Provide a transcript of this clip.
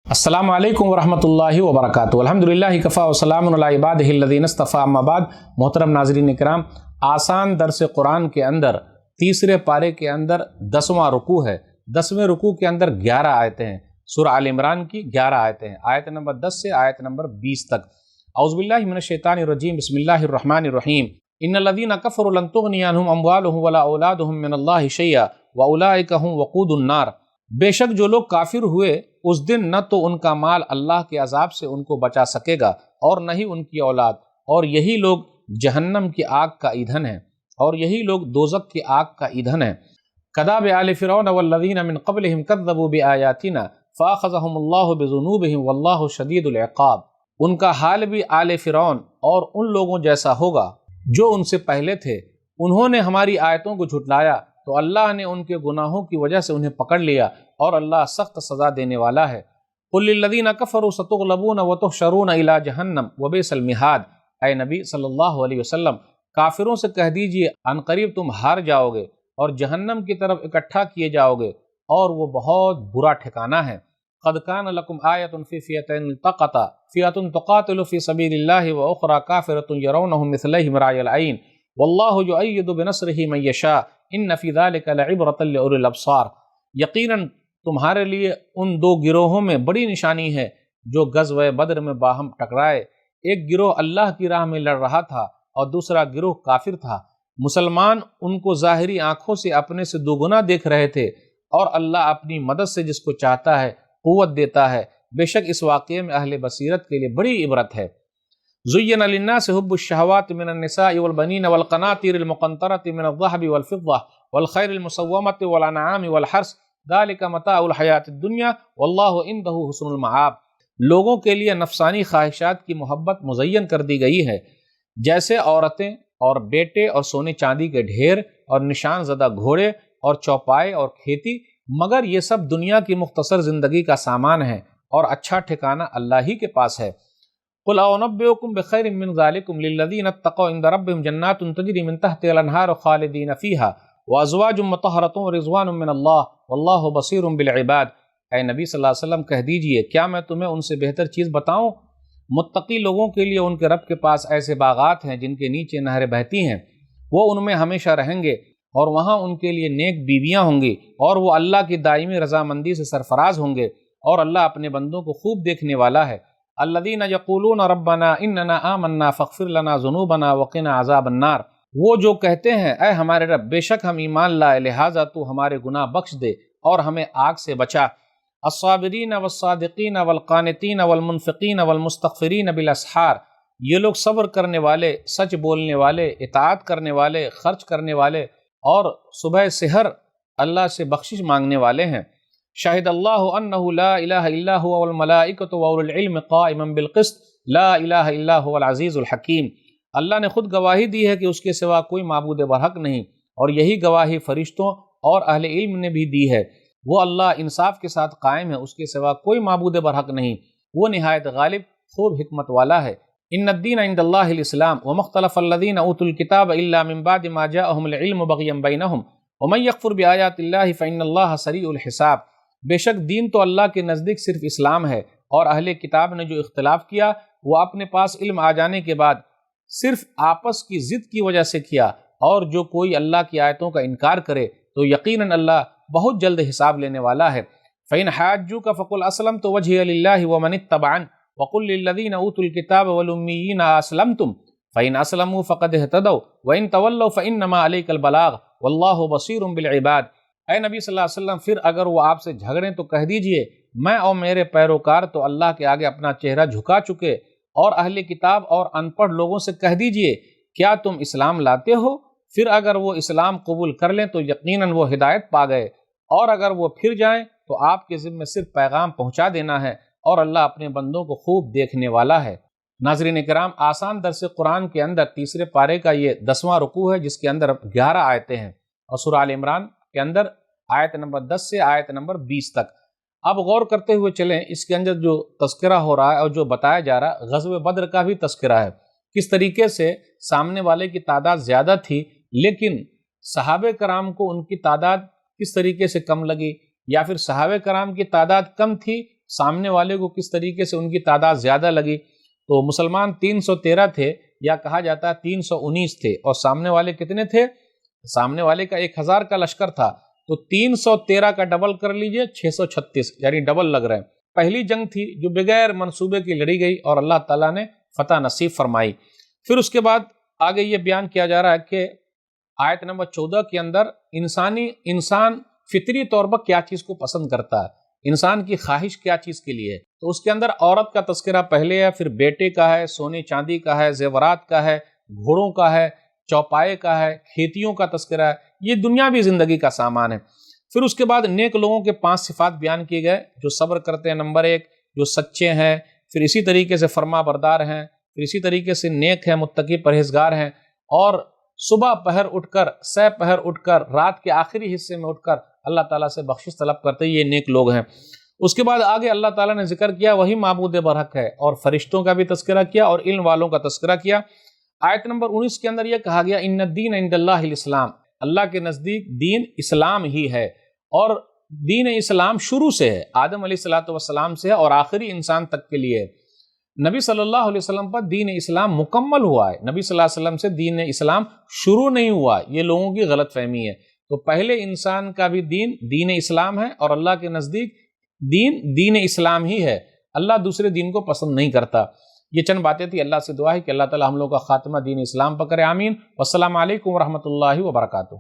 अस्सलामु अलैकुम वरहमतुल्लाहि वबरकातुहू। अल्हम्दुलिल्लाहि कफ़ा व सलामुन अला इबादिहिल्लज़ीना इस्तफ़ा, अम्मा बाद। मोहतरम नाज़रीन इकराम, आसान दर्स कुरान के अंदर तीसरे पारे के अंदर 10वां रुकू है। 10वें रुकू के अंदर 11 आयतें हैं। सूरह आल इमरान की 11 आयतें हैं, आयत नंबर 10 से आयत नंबर 20 तक। औज़ु बिल्लाहि मिनश शैतानिर रजीम, बिस्मिल्लाहिर रहमानिर रहीम। इन्नल्लज़ीना कफ़रू लन तुग़नी अन्हुम अम्वालुहुम वला औलादुहुम मिनल्लाहि शैअ व उलाइका हुम वक़ूदुन नार। बेशक जो लोग काफिर हुए उस दिन न तो उनका माल अल्लाह के अजाब से उनको बचा सकेगा और न ही उनकी औलाद, और यही लोग जहन्नम की आग का ईंधन है, और यही लोग दोज़ख की आग का ईंधन है। कदाब आल फ़िरऔन वल्लज़ीना मिन क़ब्लिहिम कज़्ज़बू बिआयातिना फ़अख़ज़हुमुल्लाहु बिज़ुनूबिहिम वल्लाहु शदीदुल इक़ाब। उनका हाल भी आल फ़िरऔन और उन लोगों जैसा होगा जो उनसे पहले थे। उन्होंने हमारी आयतों को झुटलाया तो अल्लाह ने उनके गुनाहों की वजह से उन्हें पकड़ लिया, और अल्लाह सख्त सज़ा देने वाला है। क़ुल लिल्लज़ीना कफ़रू सतुग़लबून व तुहशरून इला जहन्नम व बिअसल मिहाद। ऐ नबी सल्लल्लाहु अलैहि वसल्लम, काफिरों से कह दीजिए अनकरीब तुम हार जाओगे और जहन्नम की तरफ इकट्ठा किए जाओगे, और वो बहुत बुरा ठिकाना है। क़द कान लकुम आयतुन फ़ी फ़ियतैन इल्तक़ता फ़ियतुन तुक़ातिलु फ़ी सबीलिल्लाहि व उख़रा काफ़िरतुन यरौनहुम मिस्लैहिम रायल ऐन वल्लाहु युअय्यिदु बिनस्रिही मन यशा इन्न फ़ी ज़ालिका लइब्रतन लिउलिल अब्सार। यकीनन तुम्हारे लिए उन दो गिरोहों में बड़ी निशानी है जो ग़ज़वे बद्र में बाहम टकराए। एक गिरोह अल्लाह की राह में लड़ रहा था और दूसरा गिरोह काफिर था। मुसलमान उनको ज़ाहिरी आँखों से अपने से दुगुना देख रहे थे, और अल्लाह अपनी मदद से जिसको चाहता है क़ुव्वत देता है। बेशक इस वाक़ये में अहले बसीरत के लिए बड़ी इबरत है। ज़ुय्यिना लिन्नासि हुब्बुश शहवाति मिनन निसाइ वल बनीन वल क़नातीरिल मुक़न्तरति मिनज़ ज़हबि वल फ़िद्दति वल ख़ैरिल मुसव्वमति वल अनआमि वल हर्स ज़ालिका मताउल हयातिद दुनिया वल्लाहु इंदहु हुस्नुल मआब। लोगों के लिए नफसानी ख्वाहिशात की मोहब्बत मुज़य्यन कर दी गई है, जैसे औरतें और बेटे और सोने चांदी के ढेर और निशान ज़दा घोड़े और चौपाए और खेती, मगर ये सब दुनिया की मुख्तसर ज़िंदगी का सामान है, और अच्छा ठिकाना अल्लाह ही के पास है। क़ुल अउनब्बिउकुम बिख़ैरिम मिन ज़ालिकुम लिल्लज़ीना इत्तक़ौ इंद रब्बिहिम जन्नातुन तजरी मिन तहतिहल अन्हारु ख़ालिदीन फ़ीहा व अज़वाजुम मुतहहरतुन व रिज़वानुम मिनल्लाह वल्लाहु बसीरुम बिल इबाद। ऐ नबी सल्लल्लाहु अलैहि वसल्लम, कह दीजिए क्या मैं तुम्हें उनसे बेहतर चीज़ बताऊं? मुत्तकी लोगों के लिए उनके रब के पास ऐसे बागात हैं जिनके नीचे नहरें बहती हैं, वो उनमें हमेशा रहेंगे, और वहाँ उनके लिए नेक बीवियाँ होंगी, और वो अल्लाह की दायमी रज़ामंदी से सरफराज होंगे, और अल्लाह अपने बंदों को खूब देखने वाला है। अल्लज़ीना यक़ूलून रब्बना इन्नना आमन्ना फ़ग़फ़िर लना ज़ुनूबना वक़िना अज़ाबन्नार। वो जो कहते हैं, ऐ हमारे रब, बेशक हम ईमान लाए, लिहाजा तू हमारे गुनाह बख्श दे और हमें आग से बचा। अस्साबिरीन वस्सादिकीन वल्क़ानितीन वल्मुनफ़िकीन वल्मुस्तग़फ़िरीन बिलअस्हार। ये लोग सब्र करने वाले, सच बोलने वाले, इताअत करने वाले, खर्च करने वाले, और सुबह सेहर अल्लाह से बख्शिश मांगने वाले हैं। शाहिदल्लाहु अन्नहु ला इलाहा इल्ला हुवा वल मलाइकतु व उलुल इल्म क़ाइमन बिल क़िस्त ला इलाहा इल्ला हुवल अज़ीज़ुल हकीम। अल्लाह ने खुद गवाही दी है कि उसके सिवा कोई माबूद बरहक नहीं, और यही गवाही फरिश्तों और अहले इल्म ने भी दी है। वो अल्लाह इंसाफ के साथ कायम है, उसके सिवा कोई माबूद बरहक नहीं। वो निहायत गालिब, खूब हिकमत वाला है। इन्नद्दीन इंदल्लाहिल इस्लाम व मख्तलफ़ल्लज़ीना ऊतुल किताब इल्ला मिन बादि मा जाअहुमुल इल्मु बग़यन बैनहुम व मन यकफ़ुर बिआयातिल्लाहि फ़इन्नल्लाहा सरीउल हिसाब। बेशक दीन तो अल्लाह के नज़दीक सिर्फ इस्लाम है, और अहले किताब ने जो इख्तिलाफ किया वो अपने पास इल्म आ जाने के बाद सिर्फ आपस की ज़िद की वजह से किया। और जो कोई अल्लाह की आयतों का इनकार करे तो यकीनन अल्लाह बहुत जल्द हिसाब लेने वाला है। फ़इन हाज्जूका फ़क़ुल अस्लमतु वजहिय लिल्लाहि व मन इत्तबअन वक़ुल लिल्लज़ीना ऊतुल किताब वल उम्मिय्यीना अस्लमतुम फ़इन अस्लमू फ़क़द इह्तदौ व इन तवल्लौ फ़इन्नमा अलैकल बलाग वल्लाहु बसीरुम बिल इबाद। ऐ नबी सल्लल्लाहु अलैहि वसल्लम, फिर अगर वो आपसे झगड़ें तो कह दीजिए मैं और मेरे पैरोकार तो अल्लाह के आगे अपना चेहरा झुका चुके। और अहले किताब और अनपढ़ लोगों से कह दीजिए क्या तुम इस्लाम लाते हो? फिर अगर वो इस्लाम कबूल कर लें तो यकीनन वो हिदायत पा गए, और अगर वो फिर जाएं तो आपके ज़िम्मे सिर्फ पैगाम पहुँचा देना है, और अल्लाह अपने बंदों को खूब देखने वाला है। नाज़रीन इकराम, आसान दर्स कुरान के अंदर तीसरे पारे का ये 10वां रुकू है, जिसके अंदर 11 आयतें हैं, और सूरह आल इमरान के अंदर आयत नंबर 10 से आयत नंबर 20 तक। अब गौर करते हुए चलें, इसके अंदर जो तज़किरा हो रहा है और जो बताया जा रहा है, ग़ज़वे बद्र का भी तज़किरा है। किस तरीके से सामने वाले की तादाद ज़्यादा थी, लेकिन सहाबे कराम को उनकी तादाद किस तरीके से कम लगी, या फिर सहाबे कराम की तादाद कम थी سامنے والے کو کس طریقے سے ان کی تعداد زیادہ لگی، تو مسلمان 313 تھے، یا کہا جاتا ہے 319 تھے، اور سامنے والے کتنے تھے؟ سامنے والے کا 1000 کا لشکر تھا، تو 313 کا ڈبل کر لیجئے 636، یعنی ڈبل لگ رہے ہیں۔ پہلی جنگ تھی جو بغیر منصوبے کی لڑی گئی اور اللہ تعالیٰ نے فتح نصیب فرمائی۔ پھر اس کے بعد آگے یہ بیان کیا جا رہا ہے کہ آیت نمبر 14 کے اندر انسان فطری طور پر کیا چیز کو پسند کرتا ہے، انسان کی خواہش کیا چیز کے لیے ہے، تو اس کے اندر عورت کا تذکرہ پہلے ہے، پھر بیٹے کا ہے، سونے چاندی کا ہے، زیورات کا ہے، گھوڑوں کا ہے، چوپائے کا ہے، کھیتیوں کا تذکرہ ہے، یہ دنیاوی زندگی کا سامان ہے۔ پھر اس کے بعد نیک لوگوں کے 5 صفات بیان کیے گئے، جو صبر کرتے ہیں نمبر 1، جو سچے ہیں، پھر اسی طریقے سے فرما بردار ہیں، پھر اسی طریقے سے نیک ہیں، متقی پرہیزگار ہیں، اور صبح پہر اٹھ کر، سہ پہر اٹھ کر، رات کے آخری حصے میں اٹھ کر اللہ تعالیٰ سے بخشش طلب کرتے، یہ نیک لوگ ہیں۔ اس کے بعد آگے اللہ تعالیٰ نے ذکر کیا وہی معبود برحق ہے، اور فرشتوں کا بھی تذکرہ کیا اور علم والوں کا تذکرہ کیا۔ آیت نمبر 19 کے اندر یہ کہا گیا ان الدین عند اللہ الاسلام، اللہ کے نزدیک دین اسلام ہی ہے، اور دین اسلام شروع سے ہے، آدم علیہ السلام سے ہے اور آخری انسان تک کے لیے ہے۔ نبی صلی اللہ علیہ وسلم پر دین اسلام مکمل ہوا ہے، نبی صلی اللہ علیہ وسلم سے دین اسلام شروع نہیں ہوا، یہ لوگوں کی غلط فہمی ہے۔ تو پہلے انسان کا بھی دین اسلام ہے، اور اللہ کے نزدیک دین اسلام ہی ہے، اللہ دوسرے دین کو پسند نہیں کرتا۔ یہ چند باتیں تھی، اللہ سے دعا ہے کہ اللہ تعالی ہم لوگ کا خاتمہ دین اسلام پر کرے، آمین۔ والسلام علیکم ورحمۃ اللہ وبرکاتہ۔